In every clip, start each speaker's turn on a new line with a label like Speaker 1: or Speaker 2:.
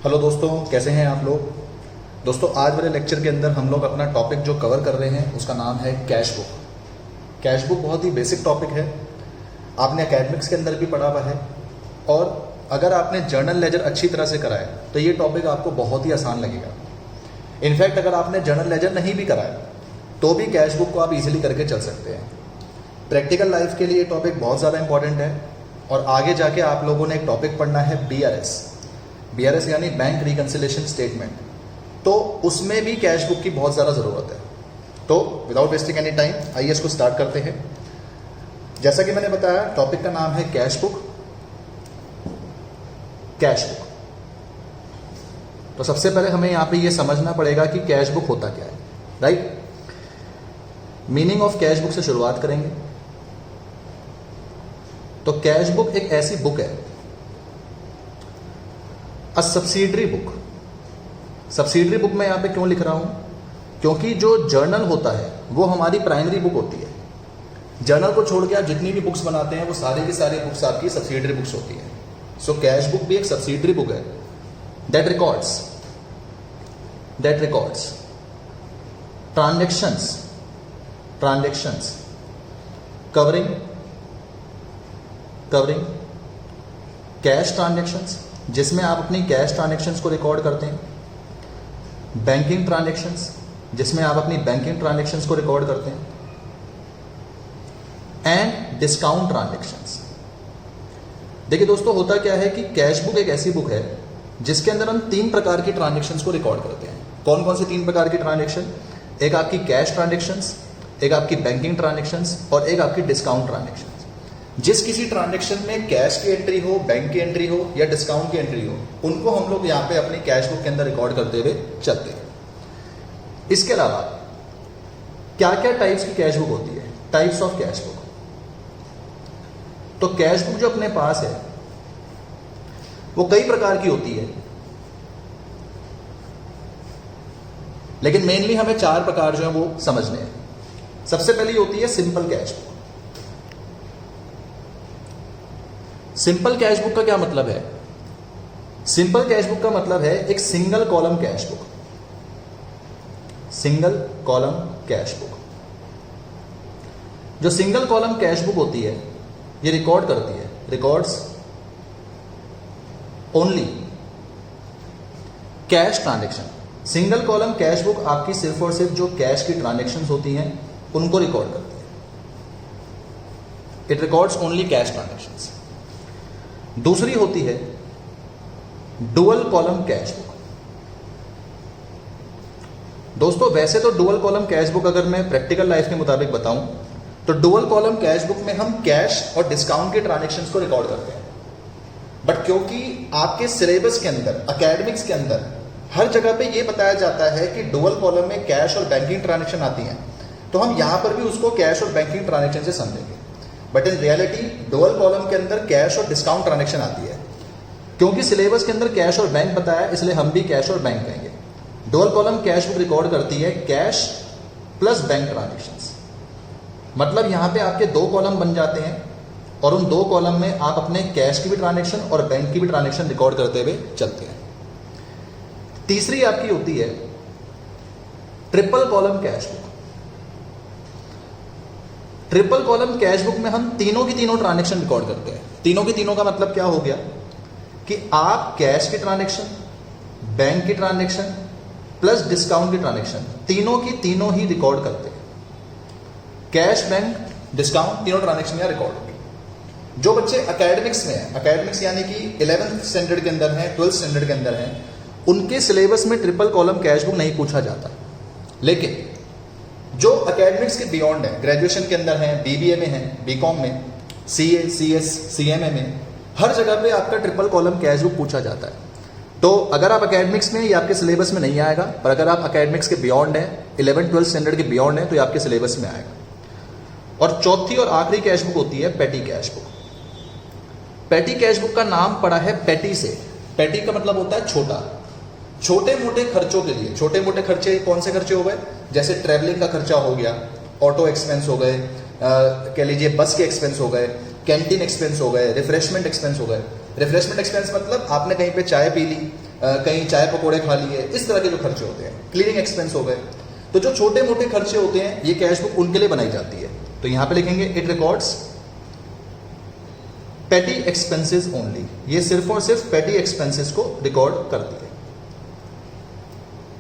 Speaker 1: Hello दोस्तों, कैसे हैं आप लोग। दोस्तों, आज वाले लेक्चर के अंदर हम लोग अपना टॉपिक जो कवर कर रहे हैं उसका नाम है कैश बुक। कैश बुक बहुत ही बेसिक टॉपिक है, आपने एकेडमिक्स के अंदर भी पढ़ा हुआ है और अगर आपने जर्नल लेजर अच्छी तरह से कराया तो ये टॉपिक आपको बहुत ही आसान लगेगा। इनफैक्ट अगर आपने जर्नल लेजर नहीं भी कराया तो भी कैश बुक को आप इजीली करके चल सकते हैं। प्रैक्टिकल लाइफ के लिए ये टॉपिक बहुत ज़्यादा इंपॉर्टेंट है और आगे जाके आप लोगों ने एक टॉपिक पढ़ना है BRS यानी बैंक रिकंसिलिएशन स्टेटमेंट, तो उसमें भी कैश बुक की बहुत ज़्यादा ज़रूरत है। तो विदाउट वेस्टिंग एनी टाइम आइए इसको स्टार्ट करते हैं। जैसा कि मैंने बताया, टॉपिक का नाम है कैश बुक। तो सबसे पहले हमें यहाँ पे ये समझना पड़ेगा कि कैश बुक होता क्या है, right. Meaning of cash book से शुरुआत करेंगे। तो कैश बुक एक ऐसी बुक है, a subsidiary book. Subsidiary book मैं यहां पे क्यों लिख रहा हूं, क्योंकि जो जर्नल होता है वो हमारी प्राइमरी बुक होती है। जर्नल को छोड़ के आप जितनी भी बुक्स बनाते हैं वो सारे की सारी बुक्स आपकी सब्सिडरी बुक्स होती है। सो कैश बुक भी एक सब्सिडरी बुक है that records transactions covering cash transactions, जिसमें आप अपनी कैश ट्रांजेक्शंस को रिकॉर्ड करते हैं, बैंकिंग ट्रांजेक्शंस, जिसमें आप अपनी बैंकिंग ट्रांजेक्शंस को रिकॉर्ड करते हैं, एंड डिस्काउंट ट्रांजेक्शंस। देखिए दोस्तों, होता क्या है कि कैश बुक एक ऐसी बुक है जिसके अंदर हम 3 प्रकार की ट्रांजेक्शंस को रिकॉर्ड करते हैं। कौन कौन से 3 प्रकार की ट्रांजेक्शन? एक आपकी कैश ट्रांजेक्शंस, एक आपकी बैंकिंग ट्रांजेक्शंस और एक आपकी डिस्काउंट ट्रांजेक्शंस। जिस किसी ट्रांजेक्शन में कैश की एंट्री हो, बैंक की एंट्री हो या डिस्काउंट की एंट्री हो, उनको हम लोग यहाँ पे अपनी कैश बुक के अंदर रिकॉर्ड करते हुए चलते हैं। इसके अलावा क्या क्या टाइप्स की कैश बुक होती है, टाइप्स ऑफ कैश बुक। तो कैश बुक जो अपने पास है वो कई प्रकार की होती है, लेकिन मेनली हमें 4 प्रकार जो है वो समझने हैं। सबसे पहली होती है simple cash book. Simple cash book का क्या मतलब है? सिंपल कैश बुक का मतलब है एक single column cash book. Single column cash book, जो सिंगल कॉलम कैश बुक होती है ये रिकॉर्ड करती है, records only cash transaction. Single column cash book आपकी सिर्फ और सिर्फ जो कैश की ट्रांजेक्शंस होती हैं उनको रिकॉर्ड करती है। It records only cash transactions. दूसरी होती है डुअल कॉलम कैश बुक। दोस्तों, वैसे तो डुअल कॉलम कैश बुक अगर मैं प्रैक्टिकल लाइफ के मुताबिक बताऊं तो डुअल कॉलम कैश बुक में हम कैश और डिस्काउंट के ट्रांजेक्शंस को रिकॉर्ड करते हैं। बट क्योंकि आपके सिलेबस के अंदर, एकेडमिक्स के अंदर हर जगह पे ये बताया जाता है कि डुअल कॉलम में कैश और बैंकिंग ट्रांजेक्शन आती हैं, तो हम यहां पर भी उसको कैश और बैंकिंग ट्रांजेक्शन से समझेंगे। But in reality dual column के अंदर कैश और डिस्काउंट ट्रांजेक्शन आती है। क्योंकि सिलेबस के अंदर कैश और बैंक बताया, इसलिए हम भी कैश और बैंक कहेंगे। Dual column cash book record करती है कैश प्लस बैंक ट्रांजेक्शंस। मतलब यहां पे आपके 2 कॉलम बन जाते हैं और उन 2 कॉलम में आप अपने कैश की भी ट्रांजेक्शन और बैंक की भी ट्रांजेक्शन रिकॉर्ड करते हुए चलते हैं। तीसरी आपकी होती है triple column cash book. Triple column cash book में हम तीनों की तीनों ट्रांजेक्शन रिकॉर्ड करते हैं। तीनों की तीनों का मतलब क्या हो गया कि आप कैश की ट्रांजेक्शन, बैंक की ट्रांजेक्शन प्लस डिस्काउंट की ट्रांजेक्शन तीनों की तीनों ही रिकॉर्ड करते हैं। कैश, बैंक, डिस्काउंट तीनों ट्रांजेक्शन यहां रिकॉर्ड होगी। जो बच्चे एकेडमिक्स में है, एकेडमिक्स यानी कि 11th स्टैंडर्ड के अंदर हैं, 12th स्टैंडर्ड के अंदर हैं, उनके सिलेबस में ट्रिपल कॉलम कैश बुक नहीं पूछा जाता। लेकिन जो एकेडमिक्स के बियॉन्ड है, ग्रेजुएशन के अंदर है, BBA में है, BCom में, CA, CS, CMA में, हर जगह पे आपका ट्रिपल कॉलम कैश बुक पूछा जाता है। तो अगर आप एकेडमिक्स में, ये आपके सिलेबस में नहीं आएगा, पर अगर आप एकेडमिक्स के बियॉन्ड है, 11th-12th स्टैंडर्ड के बियॉन्ड है, तो ये आपके सिलेबस में आएगा। और चौथी और आखिरी कैश बुक होती है पेटी कैश बुक। पेटी कैश बुक का नाम पड़ा है पेटी से। पेटी का मतलब होता है छोटा। छोटे मोटे खर्चों के लिए, छोटे मोटे खर्चे कौन से खर्चे हो गए? जैसे ट्रैवलिंग का खर्चा हो गया, ऑटो एक्सपेंस हो गए, कह लीजिए बस के एक्सपेंस हो गए, कैंटीन एक्सपेंस हो गए, रिफ्रेशमेंट एक्सपेंस हो गए। रिफ्रेशमेंट एक्सपेंस मतलब आपने कहीं पे चाय पी ली, कहीं चाय पकौड़े खा लिए, इस तरह के जो खर्चे होते हैं, क्लीनिंग एक्सपेंस हो गए। तो जो छोटे मोटे खर्चे होते हैं ये कैश बुक उनके लिए बनाई जाती है। तो यहां पे लिखेंगे इट रिकॉर्ड्स पेटी एक्सपेंसेस ओनली, ये सिर्फ और सिर्फ पेटी एक्सपेंसेस को रिकॉर्ड करती है।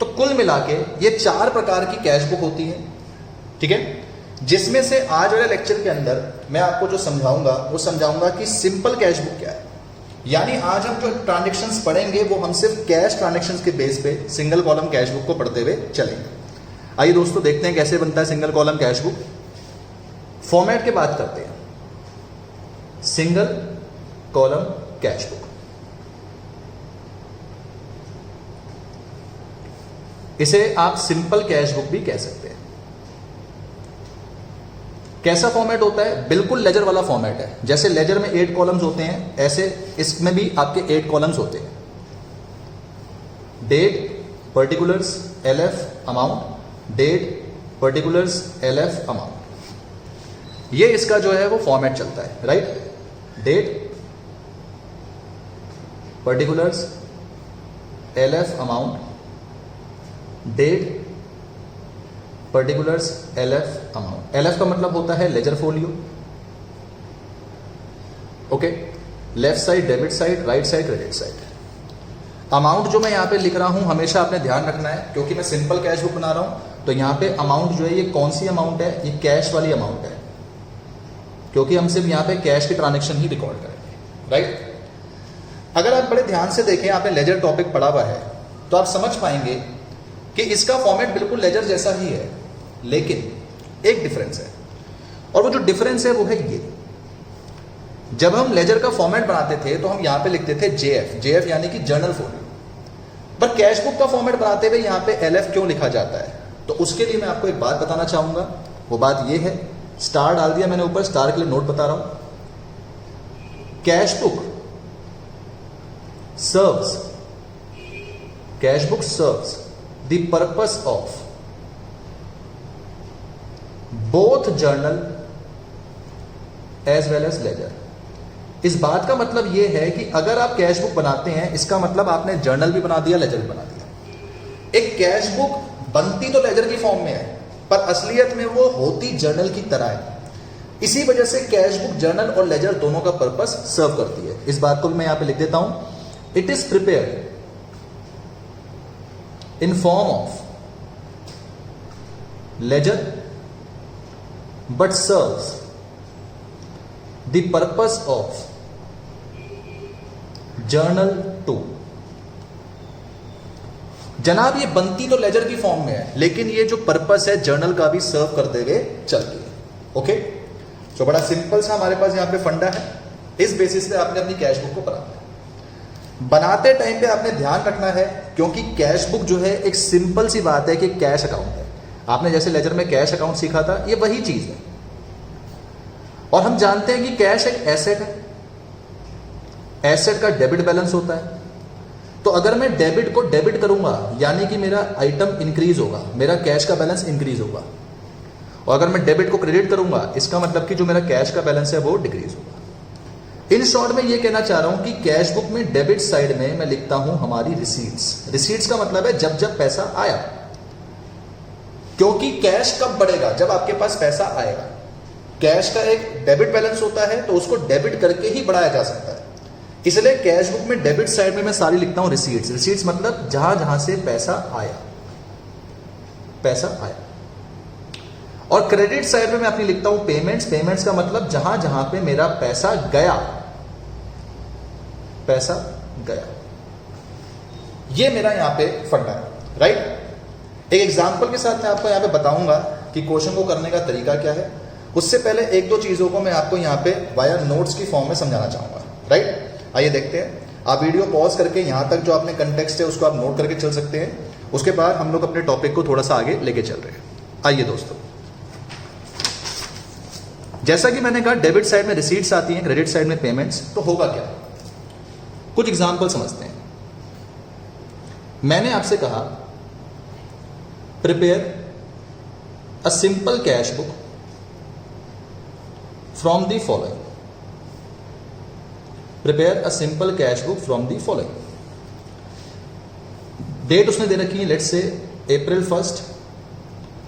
Speaker 1: तो कुल मिला के ये 4 प्रकार की कैश बुक होती है, ठीक है, जिसमें से आज वाले लेक्चर के अंदर मैं आपको जो समझाऊंगा वो समझाऊंगा कि सिंपल कैश बुक क्या है। यानी आज हम जो ट्रांजेक्शन्स पढ़ेंगे वो हम सिर्फ कैश ट्रांजेक्शन्स के बेस पे सिंगल कॉलम कैश बुक को पढ़ते हुए चलेंगे। आइए दोस्तों देखते हैं कैसे बनता है single column cash book. Format की बात करते हैं, सिंगल कॉलम कैश बुक, इसे आप सिंपल कैश बुक भी कह सकते हैं। कैसा फॉर्मेट होता है? बिल्कुल लेजर वाला फॉर्मेट है। जैसे लेजर में 8 कॉलम्स होते हैं ऐसे इसमें भी आपके 8 कॉलम्स होते हैं। Date, particulars, LF, amount, date, particulars, LF, amount, ये इसका जो है वो फॉर्मेट चलता है, right. Date, particulars, LF, amount, date, particulars, LF, amount. LF का मतलब होता है ledger folio, okay. Left side debit side, right side credit side. Amount जो मैं यहां पे लिख रहा हूं हमेशा आपने ध्यान रखना है, क्योंकि मैं सिंपल कैश बुक बना रहा हूं। तो यहां पे अमाउंट जो है ये कौन सी अमाउंट है? ये कैश वाली अमाउंट है, क्योंकि हम सिर्फ यहां पे कैश की ट्रांजेक्शन ही रिकॉर्ड करेंगे, राइट। अगर आप बड़े ध्यान से देखें, आपने लेजर टॉपिक पढ़ा हुआ है तो आप समझ पाएंगे कि इसका फॉर्मेट बिल्कुल लेजर जैसा ही है, लेकिन एक डिफरेंस है, और वो जो डिफरेंस है वो है ये। जब हम लेजर का फॉर्मेट बनाते थे तो हम यहां पे लिखते थे जेएफ, जेएफ यानी कि जर्नल फोलियो। पर कैश बुक का फॉर्मेट बनाते हुए यहां पे एलएफ क्यों लिखा जाता है? तो उसके लिए मैं आपको एक बात बताना चाहूंगा। वो बात ये है, स्टार डाल दिया मैंने ऊपर, स्टार के लिए नोट बता रहा हूं। Cash book serves, cash book serves the purpose of both journal as well as ledger. इस बात का मतलब यह है कि अगर आप कैश बुक बनाते हैं, इसका मतलब आपने जर्नल भी बना दिया, लेजर भी बना दिया। एक कैश बुक बनती तो लेजर की फॉर्म में है, पर असलियत में वो होती जर्नल की तरह है। इसी वजह से कैश बुक जर्नल और लेजर दोनों का पर्पस सर्व करती है। इस बात को मैं यहां पे लिख देता हूं, it is prepared in form of ledger but serves the purpose of journal too। जनाब ये बनती तो लेजर की फॉर्म में है, लेकिन ये जो पर्पस है जर्नल का भी सर्व कर देवे चलती है, ओके। तो बड़ा सिंपल सा हमारे पास यहां पे फंडा है। इस बेसिस पे आपने अपनी कैश बुक को बनाना है। बनाते टाइम पे आपने ध्यान रखना है, क्योंकि कैश बुक जो है एक सिंपल सी बात है कि कैश अकाउंट है। आपने जैसे लेजर में कैश अकाउंट सीखा था, ये वही चीज है। और हम जानते हैं कि कैश एक एसेट है, एसेट का डेबिट बैलेंस होता है। तो अगर मैं डेबिट को डेबिट करूंगा यानी कि मेरा आइटम इंक्रीज होगा, मेरा कैश का बैलेंस इंक्रीज होगा। और अगर मैं डेबिट को क्रेडिट करूंगा, इसका मतलब कि जो मेरा कैश का बैलेंस है वो डिक्रीज होगा। इन शॉर्ट में ये कहना चाह रहा हूं कि कैश बुक में डेबिट साइड में मैं लिखता हूं हमारी रिसीट्स। रिसीट्स का मतलब है जब जब पैसा आया, क्योंकि कैश कब बढ़ेगा? जब आपके पास पैसा आएगा। कैश का एक डेबिट बैलेंस होता है, तो उसको डेबिट करके ही बढ़ाया जा सकता है। इसलिए कैश बुक में डेबिट साइड में मैं सारी लिखता हूं रिसीट्स। रिसीट्स मतलब जहां जहां से पैसा आया, पैसा आया। और क्रेडिट साइड में मैं अपनी लिखता हूं पेमेंट्स। पेमेंट्स का मतलब जहां जहां पे मेरा पैसा गया, पैसा गया। ये मेरा यहां पे फंडा है, राइट। एक एग्जांपल के साथ मैं आपको यहां पे बताऊंगा कि क्वेश्चन को करने का तरीका क्या है। उससे पहले एक दो चीजों को मैं आपको यहां पे वाया नोट्स की फॉर्म में समझाना चाहूंगा, राइट। आइए देखते हैं। आप वीडियो पॉज करके यहां तक जो आपने कंटेक्स्ट है उसको आप नोट करके चल सकते हैं। उसके बाद हम लोग अपने टॉपिक को थोड़ा सा आगे लेके चल रहे हैं। आइए दोस्तों, जैसा कि मैंने कहा डेबिट साइड में रिसीट्स आती हैं, क्रेडिट साइड में पेमेंट्स। तो होगा क्या, कुछ एग्जांपल समझते हैं। मैंने आपसे कहा prepare a simple cash book from the following. Prepare a simple cash book from the following. Date उसने दे रखी है, let's say April 1st,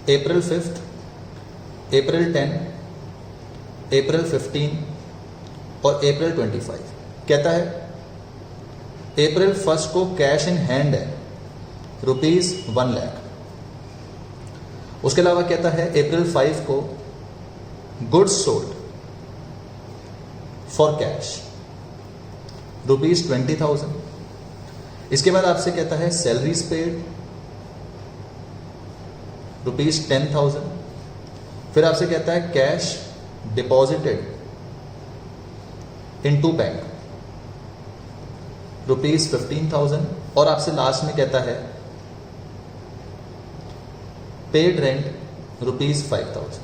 Speaker 1: April 5th, April 10, April 15 और April 25। कहता है April 1st को कैश इन हैंड है ₹1 लाख। उसके अलावा कहता है April 5 को गुड्स सोल्ड फॉर कैश ₹20,000। इसके बाद आपसे कहता है सैलरीज पेड ₹10,000। फिर आपसे कहता है कैश डिपॉजिटेड इनटू बैंक ₹15,000। और आपसे लास्ट में कहता है पेड रेंट ₹5,000।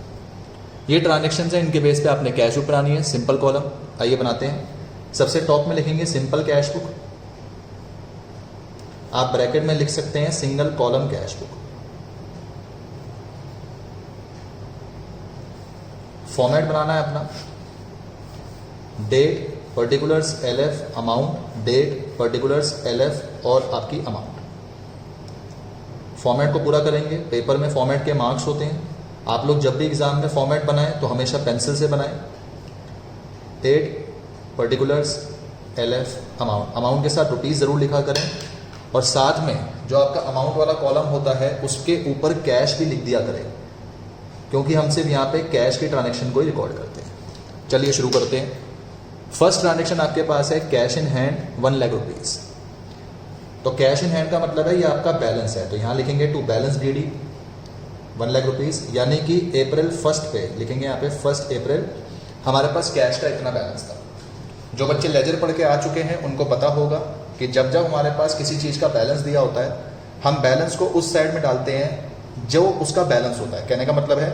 Speaker 1: ये ट्रांजेक्शन है, इनके बेस पे आपने कैश बुक बनानी है, सिंपल कॉलम। आइए बनाते हैं। सबसे टॉप में लिखेंगे सिंपल कैश बुक, आप ब्रैकेट में लिख सकते हैं single column cash book. Format बनाना है अपना, date, particulars, LF, amount, date, particulars, LF और आपकी अमाउंट। फॉर्मेट को पूरा करेंगे। पेपर में फॉर्मेट के मार्क्स होते हैं। आप लोग जब भी एग्जाम में फॉर्मेट बनाएं तो हमेशा पेंसिल से बनाएं। Date, particulars, LF, amount. Amount के साथ रुपीस जरूर लिखा करें और साथ में जो आपका अमाउंट वाला कॉलम होता है उसके ऊपर कैश भी लिख दिया करें, क्योंकि हम सिर्फ यहाँ पे कैश के ट्रांजेक्शन को ही रिकॉर्ड करते हैं। चलिए शुरू करते हैं। फर्स्ट ट्रांजेक्शन आपके पास है cash in hand 1 lakh rupees. तो कैश इन हैंड का मतलब है ये आपका बैलेंस है, तो यहाँ लिखेंगे to balance DD 1 lakh rupees, यानी कि April 1st पे लिखेंगे यहाँ पे 1 अप्रैल हमारे पास कैश का इतना बैलेंस था। जो बच्चे लेजर पढ़ के आ चुके हैं उनको पता होगा कि जब जब हमारे पास किसी चीज़ का बैलेंस दिया होता है हम बैलेंस को उस साइड में डालते हैं जो उसका बैलेंस होता है। कहने का मतलब है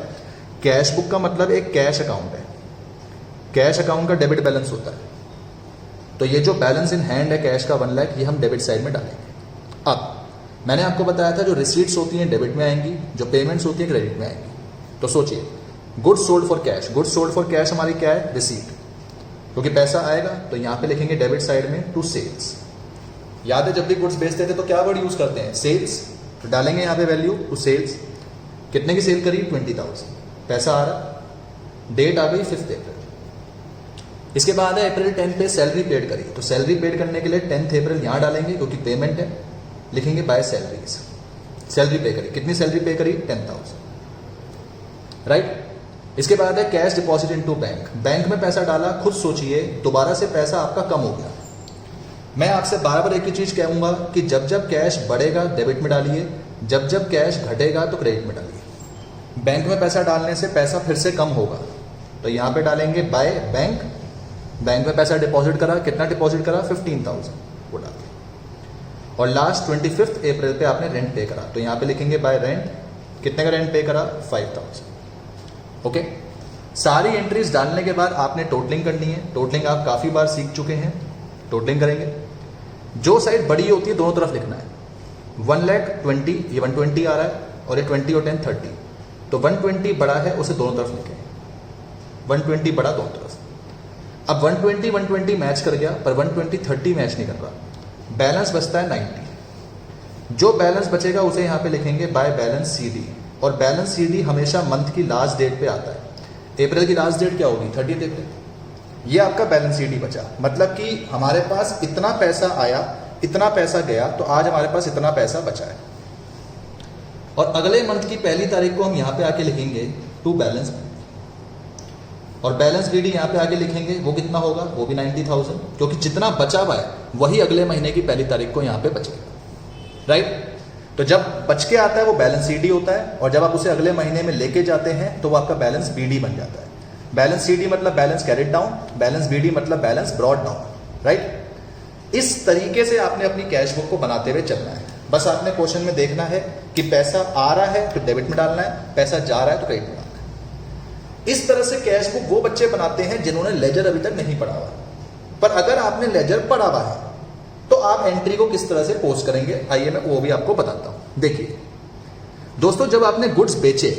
Speaker 1: कैश बुक का मतलब एक कैश अकाउंट है, कैश अकाउंट का डेबिट बैलेंस होता है। तो ये जो बैलेंस इन हैंड है कैश का 1 लाख, ये हम डेबिट साइड में डालेंगे। अब मैंने आपको बताया था जो रिसीट्स होती हैं डेबिट में आएंगी, जो पेमेंट्स होती हैं क्रेडिट में आएंगी। तो सोचिए goods sold for cash, goods sold for cash हमारी क्या है, रिसीट, क्योंकि पैसा आएगा तो यहाँ पे लिखेंगे डेबिट साइड में टू सेल्स। याद है जब भी गुड्स बेचते थे तो क्या वर्ड यूज करते हैं, सेल्स, तो डालेंगे यहाँ पे वैल्यू टू सेल्स। कितने की सेल करी, 20,000, पैसा आ रहा, डेट आ गई 5 अप्रैल। इसके बाद है April 10 पे सैलरी पेड करी, तो सैलरी पेड करने के लिए 10 अप्रैल यहाँ डालेंगे क्योंकि पेमेंट है, लिखेंगे बाय सैलरीज, सैलरी पे करी। कितनी सैलरी पे करी, 10,000, राइट। इसके बाद है cash deposit into bank, bank में पैसा डाला। खुद सोचिए दोबारा से पैसा आपका कम हो गया। मैं आपसे बार बार एक ही चीज कहूंगा कि जब जब कैश बढ़ेगा डेबिट में डालिए, जब जब कैश घटेगा तो क्रेडिट में डालिए। बैंक में पैसा डालने से पैसा फिर से कम होगा, तो यहाँ पे डालेंगे बाय बैंक। बैंक में पैसा डिपॉजिट करा, कितना डिपॉजिट करा, 15,000, वो डाल। और लास्ट 25 अप्रैल पे आपने रेंट पे करा, तो यहाँ पे लिखेंगे बाय रेंट। कितने का रेंट पे करा, 5,000। ओके, सारी एंट्रीज डालने के बाद आपने टोटलिंग करनी है। टोटलिंग आप काफी बार सीख चुके हैं, टोटलिंग करेंगे। जो साइड बड़ी होती है दोनों तरफ लिखना है। 1 लाख 20, ये 120 आ रहा है और ये 20 और 10 30, तो 120 बड़ा है उसे दोनों तरफ लिखें, 120 बड़ा दोनों तरफ। अब 120 मैच कर गया, पर 120 30 मैच नहीं कर रहा, बैलेंस बचता है 90। जो बैलेंस बचेगा उसे यहाँ पे लिखेंगे बाय बैलेंस CD, और बैलेंस CD हमेशा मंथ की लास्ट डेट पे आता है। अप्रैल की लास्ट डेट क्या होगी, 30 अप्रैल। ये आपका बैलेंस CD बचा, मतलब कि हमारे पास इतना पैसा आया, इतना पैसा गया, तो आज हमारे पास इतना पैसा बचा है। और अगले मंथ की पहली तारीख को हम यहाँ पे आके लिखेंगे टू बैलेंस, और बैलेंस BD यहाँ पे आके लिखेंगे, वो कितना होगा, वो भी 90,000, क्योंकि जितना बचा हुआ है वही अगले महीने की पहली तारीख को यहाँ पे बचेगा, राइट। तो जब बच के आता है वो बैलेंस CD होता है, और जब आप उसे अगले महीने में लेके जाते हैं तो वो आपका बैलेंस BD बन जाता है। बैलेंस CD मतलब balance carried down, balance BD मतलब बैलेंस ब्रॉड डाउन, राइट। इस तरीके से आपने अपनी कैश बुक को बनाते हुए चलना है। बस आपने क्वेश्चन में देखना है कि पैसा आ रहा है तो डेबिट में डालना है, पैसा जा रहा है तो क्रेडिट में डालना है। इस तरह से कैश बुक वो बच्चे बनाते हैं जिन्होंने लेजर अभी तक नहीं पढ़ा हुआ। पर अगर आपने लेजर पढ़ा हुआ है तो आप एंट्री को किस तरह से पोस्ट करेंगे, आइए मैं वो भी आपको बताता हूं। देखिए दोस्तों, जब आपने गुड्स बेचे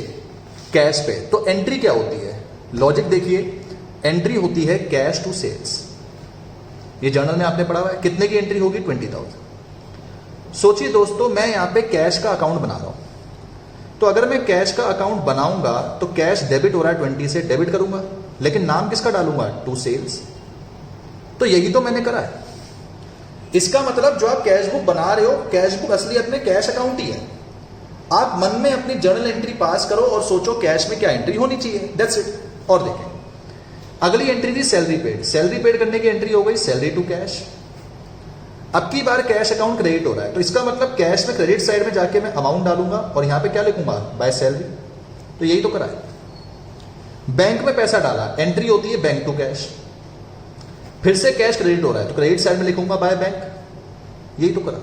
Speaker 1: कैश पे तो एंट्री क्या होती है, लॉजिक देखिए। एंट्री होती है कैश टू सेल्स, ये जर्नल में आपने पढ़ा हुआ है। कितने की एंट्री होगी, 20,000। सोचिए दोस्तों, मैं यहां पे कैश का अकाउंट बना रहा हूं, तो अगर मैं कैश का अकाउंट बनाऊंगा तो कैश डेबिट हो रहा है 20 से, डेबिट करूंगा, लेकिन नाम किसका डालूंगा? To sales. तो यही तो मैंने करा है। इसका मतलब जो आप कैश बुक बना रहे हो, कैश बुक असलियत में कैश अकाउंट ही है। आप मन में अपनी जर्नल एंट्री पास करो और सोचो कैश में क्या एंट्री होनी चाहिए, दैट्स इट। और देखें, अगली एंट्री थी सैलरी पेड। सैलरी पेड करने की एंट्री हो गई सैलरी टू कैश। अब की बार कैश अकाउंट क्रेडिट हो रहा है, तो इसका मतलब कैश में क्रेडिट साइड में जाके मैं अमाउंट डालूंगा और यहां पे क्या लिखूंगा? By salary. तो यही तो करा है। बैंक में पैसा डाला, एंट्री होती है बैंक टू कैश। फिर से कैश क्रेडिट हो रहा है, तो क्रेडिट साइड में लिखूंगा बाय बैंक। यही तो करा।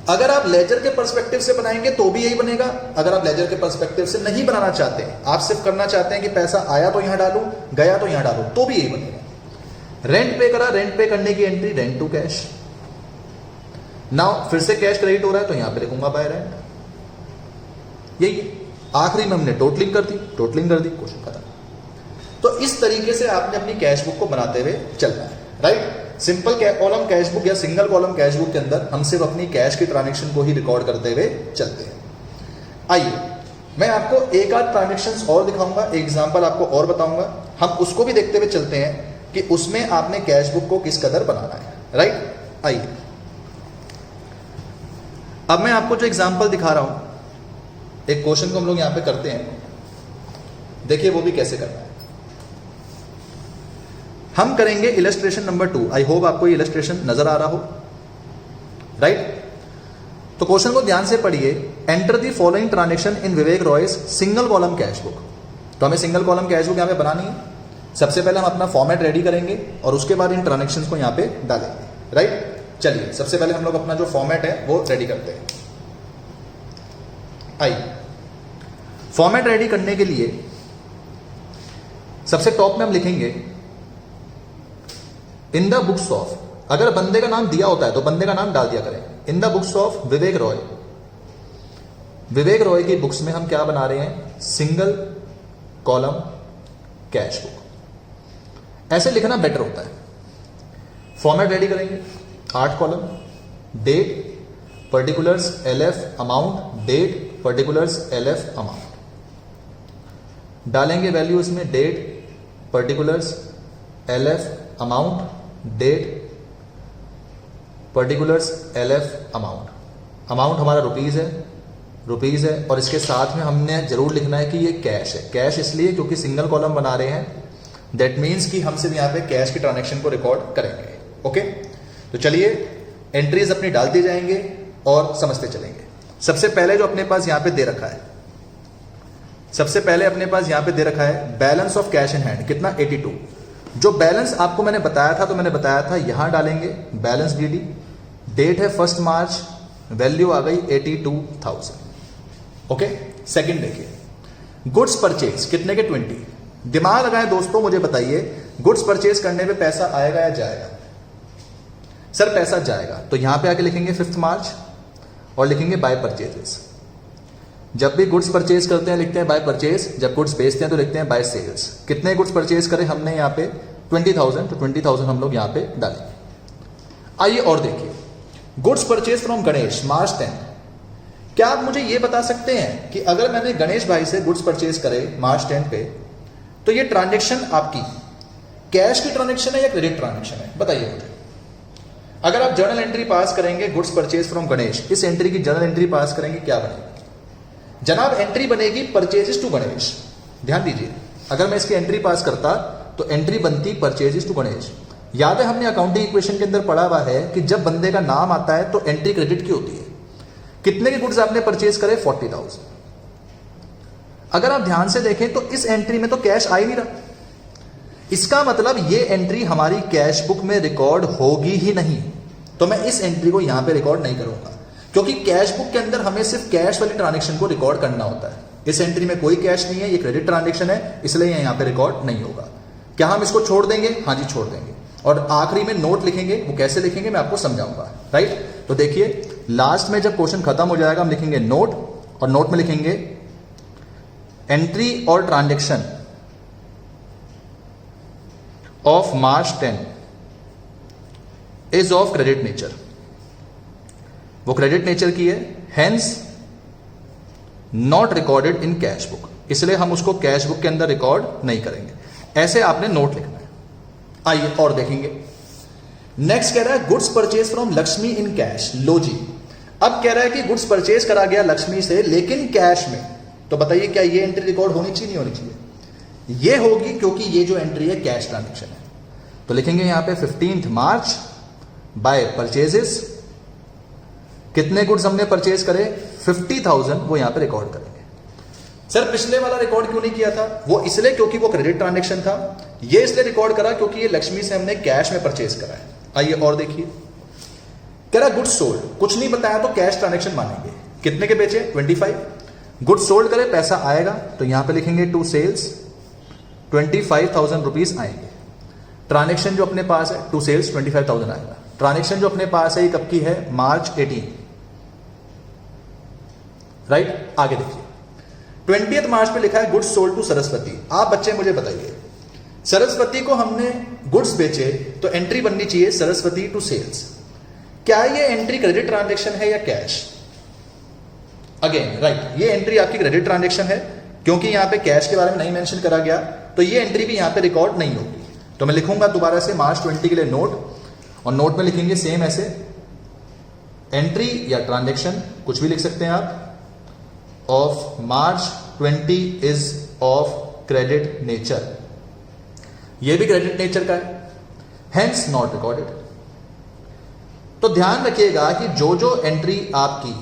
Speaker 1: अगर आप लेजर के पर्सपेक्टिव से बनाएंगे तो भी यही बनेगा। अगर आप लेजर के पर्सपेक्टिव से नहीं बनाना चाहते, आप सिर्फ करना चाहते हैं कि पैसा आया तो यहां डालूं, गया तो यहां डालूं, तो भी यही बनेगा। रेंट पे करा, रेंट पे करने की entry rent to cash. Now फिर से कैश क्रेडिट हो रहा है, तो यहां पे लिखूंगा बाय रेंट। यही है। आखिरी में हमने टोटलिंग कर दी, क्वेश्चन खत्म। तो इस तरीके से आपने अपनी कैश बुक को बनाते हुए चलना है, right. Simple column cash book या सिंगल कॉलम कैश बुक के अंदर हम सिर्फ अपनी कैश की ट्रांजेक्शन को ही रिकॉर्ड करते हुए चलते हैं। आइए मैं आपको एक आध ट्रांजेक्शंस और दिखाऊंगा, एग्जांपल आपको और बताऊंगा, हम उसको भी देखते हुए चलते हैं कि उसमें आपने कैश बुक को किस कदर बनाना है, राइट। आइए अब मैं आपको जो एग्जांपल दिखा रहा हूं, एक क्वेश्चन को हम लोग यहां पे करते हैं, देखिए वो भी कैसे करना है। हम करेंगे इलस्ट्रेशन नंबर 2। आई होप आपको ये इलस्ट्रेशन नजर आ रहा हो, राइट। तो क्वेश्चन को ध्यान से पढ़िए। Enter the following transaction in Vivek Roy's single column cash book. तो हमें सिंगल कॉलम कैश बुक यहां पे बनानी है। सबसे पहले हम अपना फॉर्मेट रेडी करेंगे और उसके बाद इन ट्रांजेक्शन को यहां पे डालेंगे, राइट। चलिए सबसे पहले हम लोग अपना जो फॉर्मेट है वो रेडी करते हैं। आइए फॉर्मेट रेडी करने के लिए सबसे टॉप में हम लिखेंगे इन द बुक्स ऑफ, अगर बंदे का नाम दिया होता है तो बंदे का नाम डाल दिया करें। In the books of Vivek Roy, Vivek Roy की बुक्स में हम क्या बना रहे हैं? Single column cash book. ऐसे लिखना बेटर होता है। फॉर्मेट रेडी करेंगे, 8 column, date, particulars, LF, amount, date, particulars, LF, amount. डालेंगे वैल्यू इसमें, date, particulars, LF, amount, date, particulars, LF, amount. Amount हमारा रुपीज है और इसके साथ में हमने जरूर लिखना है कि ये कैश है। कैश इसलिए क्योंकि सिंगल कॉलम बना रहे हैं, दैट मीन्स कि हम सिर्फ यहां पे कैश की ट्रांजेक्शन को रिकॉर्ड करेंगे। ओके, तो चलिए एंट्रीज अपनी डालते जाएंगे और समझते चलेंगे। सबसे पहले जो अपने पास यहां पे दे रखा है, सबसे पहले अपने पास यहां पे दे रखा है balance of cash in hand, कितना? 82। जो बैलेंस आपको मैंने बताया था, तो मैंने बताया था यहां डालेंगे बैलेंस डीडी। डेट है 1 मार्च, वैल्यू आ गई 82,000। ओके, सेकंड देखिए, गुड्स परचेज कितने के? 20। दिमाग लगाएं दोस्तों, मुझे बताइए गुड्स परचेज करने पे पैसा आएगा या जाएगा? सर पैसा जाएगा, तो यहां पे आके लिखेंगे 5 मार्च और लिखेंगे बाय परचेजेस। जब भी गुड्स परचेज करते हैं लिखते हैं बाय परचेज, जब गुड्स बेचते हैं तो लिखते हैं बाय सेल्स। कितने गुड्स परचेज करें हमने यहाँ पे? 20,000, तो 20,000 हम लोग यहाँ पे डालेंगे। आइए और देखिए, गुड्स परचेज फ्रॉम गणेश मार्च 10। क्या आप मुझे ये बता सकते हैं कि अगर मैंने गणेश भाई से गुड्स परचेज करे मार्च 10 पे, तो ये ट्रांजेक्शन आपकी कैश की ट्रांजेक्शन है या क्रेडिट ट्रांजेक्शन है? बताइए मुझे। अगर आप जर्नल एंट्री पास करेंगे गुड्स परचेज फ्रॉम गणेश, इस एंट्री की जर्नल एंट्री पास करेंगे, क्या बनेगी जनाब? एंट्री बनेगी परचेजेस टू गणेश। ध्यान दीजिए, अगर मैं इसकी एंट्री पास करता तो एंट्री बनती परचेजेस टू गणेश। याद है हमने अकाउंटिंग इक्वेशन के अंदर पढ़ा हुआ है कि जब बंदे का नाम आता है तो एंट्री क्रेडिट की होती है। कितने के गुड्स आपने परचेज करे? 40,000। अगर आप ध्यान से देखें तो इस एंट्री में तो कैश आ ही नहीं रहा। इसका मतलब ये एंट्री हमारी कैश बुक में रिकॉर्ड होगी ही नहीं, तो मैं इस एंट्री को यहां पे रिकॉर्ड नहीं करूंगा, क्योंकि कैश बुक के अंदर हमें सिर्फ कैश वाली ट्रांजेक्शन को रिकॉर्ड करना होता है। इस एंट्री में कोई कैश नहीं है, ये क्रेडिट ट्रांजेक्शन है, इसलिए यहां पे रिकॉर्ड नहीं होगा। क्या हम इसको छोड़ देंगे? हाँ जी छोड़ देंगे। और आखिरी में नोट लिखेंगे, वो कैसे लिखेंगे मैं आपको समझाऊंगा, राइट। तो देखिए लास्ट में जब क्वेश्चन खत्म हो जाएगा हम लिखेंगे नोट, और नोट में लिखेंगे एंट्री और transaction of March 10 is of credit nature. वो क्रेडिट नेचर की है, hence not recorded in cash book, इसलिए हम उसको कैश बुक के अंदर रिकॉर्ड नहीं करेंगे। ऐसे आपने नोट लिखना है। आइए और देखेंगे। नेक्स्ट कह रहा है goods purchase from Lakshmi in cash. लो जी, अब कह रहा है कि गुड्स परचेज करा गया लक्ष्मी से लेकिन कैश में, तो बताइए क्या ये एंट्री रिकॉर्ड होनी चाहिए नहीं होनी चाहिए? ये होगी, क्योंकि ये जो एंट्री है कैश ट्रांजेक्शन है। तो लिखेंगे यहां पे 15 मार्च बाय परचेजेस, कितने गुड्स हमने परचेज करे 50,000, वो यहां पे रिकॉर्ड करेंगे। सर पिछले वाला रिकॉर्ड क्यों नहीं किया था? वो इसलिए क्योंकि वो क्रेडिट ट्रांजेक्शन था। ये इसलिए रिकॉर्ड करा क्योंकि ये लक्ष्मी से हमने कैश में परचेज करा है। आइए और देखिए, कह रहा गुड्स सोल्ड, कुछ नहीं बताया तो कैश ट्रांजेक्शन मानेंगे। कितने के बेचे 25, गुड्स सोल्ड करे पैसा आएगा, तो यहां पे लिखेंगे टू सेल्स 25,000 रुपीज आएंगे। ट्रांजेक्शन जो अपने पास है टू सेल्स 25,000 आएगा। ट्रांजेक्शन जो अपने पास है ये कब की है? मार्च 18, राइट। आगे देखिए 20 मार्च पे लिखा है गुड्स सोल्ड टू सरस्वती। आप बच्चे मुझे बताइए, सरस्वती को हमने गुड्स बेचे तो एंट्री बननी चाहिए सरस्वती टू सेल्स। क्या ये एंट्री क्रेडिट ट्रांजेक्शन है या कैश? अगेन राइट, ये एंट्री आपकी क्रेडिट ट्रांजेक्शन है क्योंकि यहां पे कैश के बारे में नहीं मेंशन करा गया, तो ये एंट्री भी यहां पे रिकॉर्ड नहीं होगी। तो मैं लिखूंगा दोबारा से मार्च 20 के लिए नोट, और नोट में लिखेंगे सेम ऐसे एंट्री या ट्रांजेक्शन कुछ भी लिख सकते हैं आप, of March 20 is of credit nature. ये भी क्रेडिट नेचर का है, हेंस नॉट रिकॉर्डेड। तो ध्यान रखिएगा कि जो जो एंट्री आपकी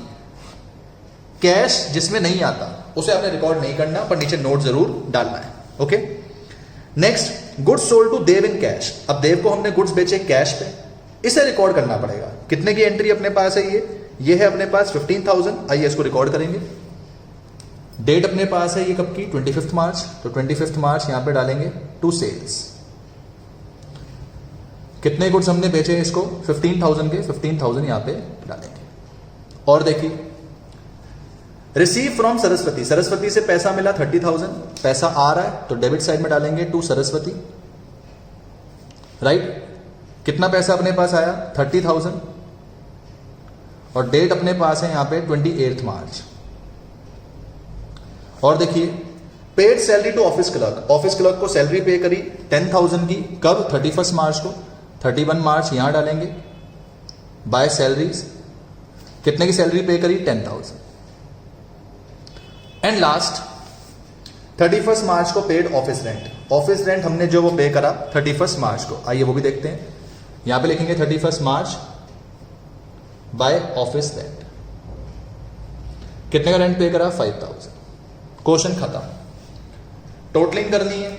Speaker 1: कैश जिसमें नहीं आता उसे आपने रिकॉर्ड नहीं करना, पर नीचे नोट जरूर डालना है। Okay, next goods sold to Dev in cash. अब देव को हमने गुड्स बेचे कैश पे, इसे रिकॉर्ड करना पड़ेगा। कितने की एंट्री अपने पास है? ये है अपने पास 15,000। आइए इसको रिकॉर्ड करेंगे। डेट अपने पास है ये कब की? 25 मार्च। तो 25 मार्च यहां पे डालेंगे टू सेल्स। कितने गुड्स हमने बेचे इसको? 15,000 के, 15,000 यहां पे डालेंगे। और देखिए रिसीव फ्रॉम सरस्वती, सरस्वती से पैसा मिला 30,000, पैसा आ रहा है तो डेबिट साइड में डालेंगे टू सरस्वती, राइट। कितना पैसा अपने पास आया? 30,000, और डेट अपने पास है यहां पे 28 मार्च। और देखिए paid salary to office clerk, office clerk को सैलरी पे करी 10,000 की, कब? 31 मार्च को। 31 मार्च यहां डालेंगे बाय सैलरीज, कितने की सैलरी पे करी? 10,000। एंड लास्ट 31 मार्च को paid office rent. Office rent हमने जो वो पे करा 31 मार्च को, आइए वो भी देखते हैं। यहां पे लिखेंगे 31 मार्च बाय ऑफिस रेंट। कितने का रेंट पे करा? 5,000। क्वेश्चन खत्म। टोटलिंग करनी है,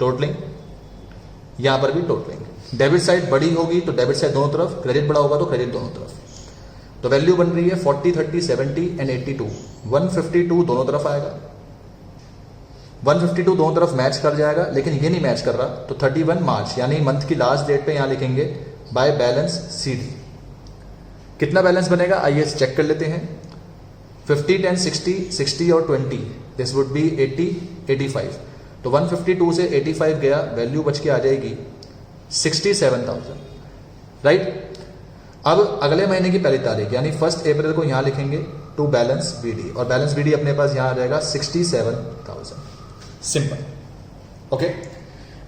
Speaker 1: टोटलिंग, यहां पर भी टोटलिंग। डेबिट साइड बड़ी होगी तो डेबिट साइड दोनों तरफ, क्रेडिट बड़ा होगा तो क्रेडिट दोनों तरफ। तो वैल्यू बन रही है 40, 30, 70 एंड 82। 152 दोनों तरफ आएगा। 152 दोनों तरफ मैच कर जाएगा, लेकिन ये नहीं मैच कर रहा, तो 31 मार्च यानी मंथ की लास्ट डेट पे यहां लिखेंगे बाय बैलेंस सीडी। कितना बैलेंस बनेगा आइए चेक कर लेते हैं। 50, 10, 60, 60 और 20, दिस वुड बी 80, 85। तो 152 से 85 गया, वैल्यू बच के आ जाएगी 67,000, राइट। अब अगले महीने की पहली तारीख यानी 1 अप्रैल को यहां लिखेंगे टू बैलेंस बीडी, और बैलेंस बीडी अपने पास यहां आ जाएगा 67,000। सिंपल। ओके,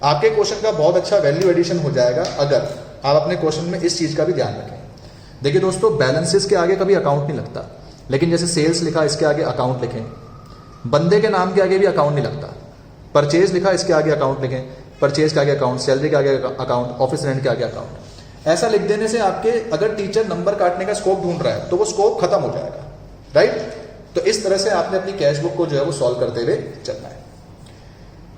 Speaker 1: आपके क्वेश्चन का बहुत अच्छा वैल्यू एडिशन हो जाएगा अगर आप अपने क्वेश्चन में इस चीज का भी ध्यान रखें। देखिए दोस्तों, बैलेंसेस के आगे कभी अकाउंट नहीं लगता, लेकिन जैसे सेल्स लिखा इसके आगे अकाउंट लिखें, बंदे के नाम के आगे भी अकाउंट नहीं लगता। परचेज लिखा इसके आगे अकाउंट लिखें, परचेज के आगे अकाउंट, सैलरी के आगे अकाउंट, ऑफिस रेंट के आगे अकाउंट। ऐसा लिख देने से आपके अगर टीचर नंबर काटने का स्कोप ढूंढ रहा है तो वो स्कोप खत्म हो जाएगा, राइट। तो इस तरह से आपने अपनी कैश बुक को जो है वो सॉल्व करते हुए चलना है।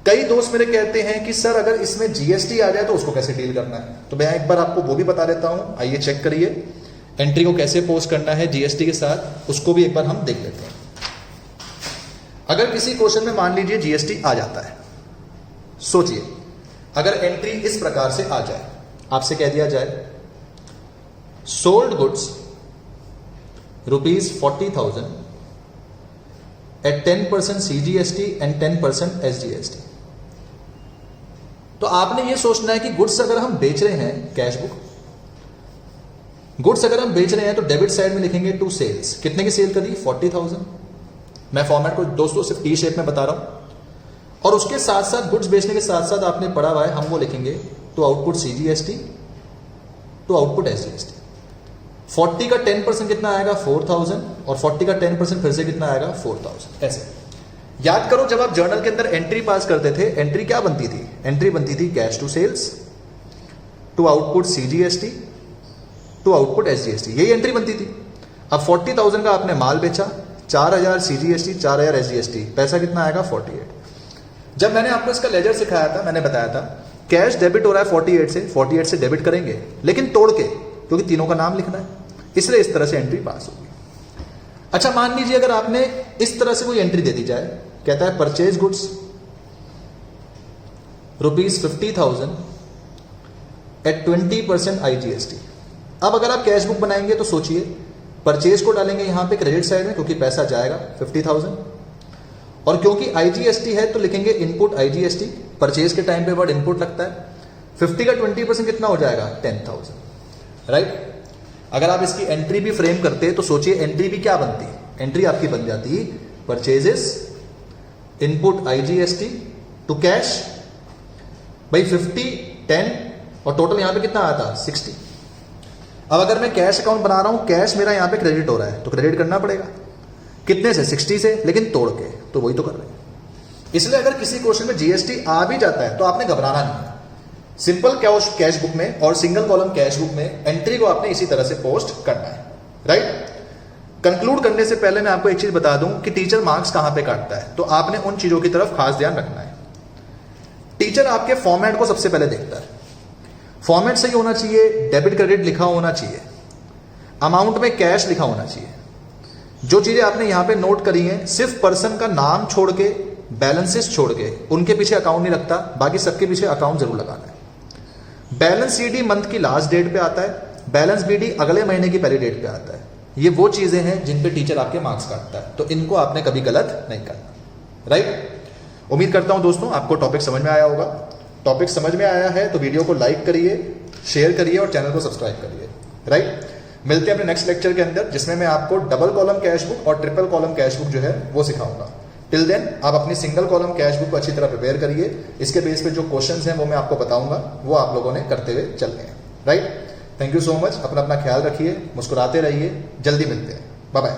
Speaker 1: कई दोस्त मेरे कहते हैं कि सर अगर इसमें जीएसटी आ जाए तो उसको कैसे डील करना है, तो मैं एक बार आपको वो भी बता देता हूं। आइए चेक करिए, एंट्री को कैसे पोस्ट करना है जीएसटी के साथ, उसको भी एक बार हम देख लेते हैं। अगर किसी क्वेश्चन में मान लीजिए जीएसटी आ जाता है, सोचिए अगर एंट्री इस प्रकार से आ जाए, आपसे कह दिया जाए sold goods ₹40,000 at 10% CGST and 10% SGST। तो आपने ये सोचना है कि गुड्स अगर हम बेच रहे हैं कैश बुक, गुड्स अगर हम बेच रहे हैं तो डेबिट साइड में लिखेंगे टू सेल्स, कितने की सेल करी 40,000। मैं फॉर्मेट को दोस्तों सिर्फ टी शेप में बता रहा हूं। और उसके साथ साथ गुड्स बेचने के साथ साथ आपने पढ़ा हुआ है, हम वो लिखेंगे to output CGST to output SGST. 40 का 10% कितना आएगा 4,000 और 40 का 10% फिर से कितना आएगा 4,000। ऐसे याद करो, जब आप जर्नल के अंदर एंट्री पास करते थे, एंट्री क्या बनती थी? एंट्री बनती थी cash to sales to output CGST to output SGST, यही एंट्री बनती थी। अब 40,000 का आपने माल बेचा, 4,000 सीजीएसटी 4,000 एसजीएसटी, पैसा कितना आएगा 48। जब मैंने आपको इसका लेजर सिखाया था, मैंने बताया था कैश डेबिट हो रहा है 48 से डेबिट करेंगे, लेकिन तोड़ के, क्योंकि तीनों का नाम लिखना है, इसलिए इस तरह से एंट्री पास होगी। अच्छा मान लीजिए अगर आपने इस तरह से कोई एंट्री दे दी जाए, कहता है परचेज गुड्स ₹50,000 एट 20% आईजीएसटी। अब अगर आप कैश बुक बनाएंगे तो सोचिए, परचेज को डालेंगे यहां पे क्रेडिट साइड में क्योंकि पैसा जाएगा 50,000, और क्योंकि आईजीएसटी है तो लिखेंगे इनपुट आईजीएसटी, परचेज के टाइम पे वर्ड इनपुट लगता है। 50 का 20% कितना हो जाएगा 10,000, राइट। अगर आप इसकी एंट्री भी फ्रेम करते तो सोचिए एंट्री भी क्या बनती, एंट्री आपकी बन जाती purchases input IGST to cash, भाई 50 10 और टोटल यहां पे कितना आया था 60। अब अगर मैं कैश अकाउंट बना रहा हूं, कैश मेरा यहां पे क्रेडिट हो रहा है तो क्रेडिट करना पड़ेगा, कितने से 60 से, लेकिन तोड़ के, तो वही तो कर रहे हैं। इसलिए अगर किसी क्वेश्चन में जीएसटी आ भी जाता है तो आपने घबराना नहीं है। सिंपल कैश बुक में और सिंगल कॉलम कैश बुक में एंट्री को आपने इसी तरह से पोस्ट करना है, राइट। कंक्लूड करने से पहले मैं आपको एक चीज बता दूं कि टीचर मार्क्स कहां पे काटता है, तो आपने उन चीजों की तरफ खास ध्यान रखना है। टीचर आपके फॉर्मेट को सबसे पहले देखता है, फॉर्मेट सही होना चाहिए, डेबिट क्रेडिट लिखा होना चाहिए, अमाउंट में कैश लिखा होना चाहिए। जो चीजें आपने यहां पे नोट करी हैं, सिर्फ पर्सन का नाम छोड़ के, बैलेंसेस छोड़ के, उनके पीछे अकाउंट नहीं लगता, बाकी सबके पीछे अकाउंट जरूर लगाना है। बैलेंस सीडी मंथ की लास्ट डेट पे आता है, बैलेंस बीडी अगले महीने की पहली डेट पे आता है। ये वो चीजें हैं जिन पे टीचर आपके मार्क्स काटता है, तो इनको आपने कभी गलत नहीं करना, राइट। उम्मीद करता हूं दोस्तों आपको टॉपिक समझ में आया होगा। टॉपिक समझ में आया है तो वीडियो को लाइक करिए, शेयर करिए और चैनल को सब्सक्राइब करिए, राइट। मिलते हैं अपने नेक्स्ट लेक्चर के अंदर, जिसमें मैं आपको डबल कॉलम कैश बुक और ट्रिपल कॉलम कैश बुक जो है वो सिखाऊंगा। टिल देन आप अपनी सिंगल कॉलम कैश बुक को अच्छी तरह प्रिपेयर करिए, इसके बेस पे जो क्वेश्चंस हैं वो मैं आपको बताऊंगा, वो आप लोगों ने करते हुए चलने हैं, right. Thank you so much, अपना ख्याल रखिए, मुस्कुराते रहिए, जल्दी मिलते हैं, बाय बाय।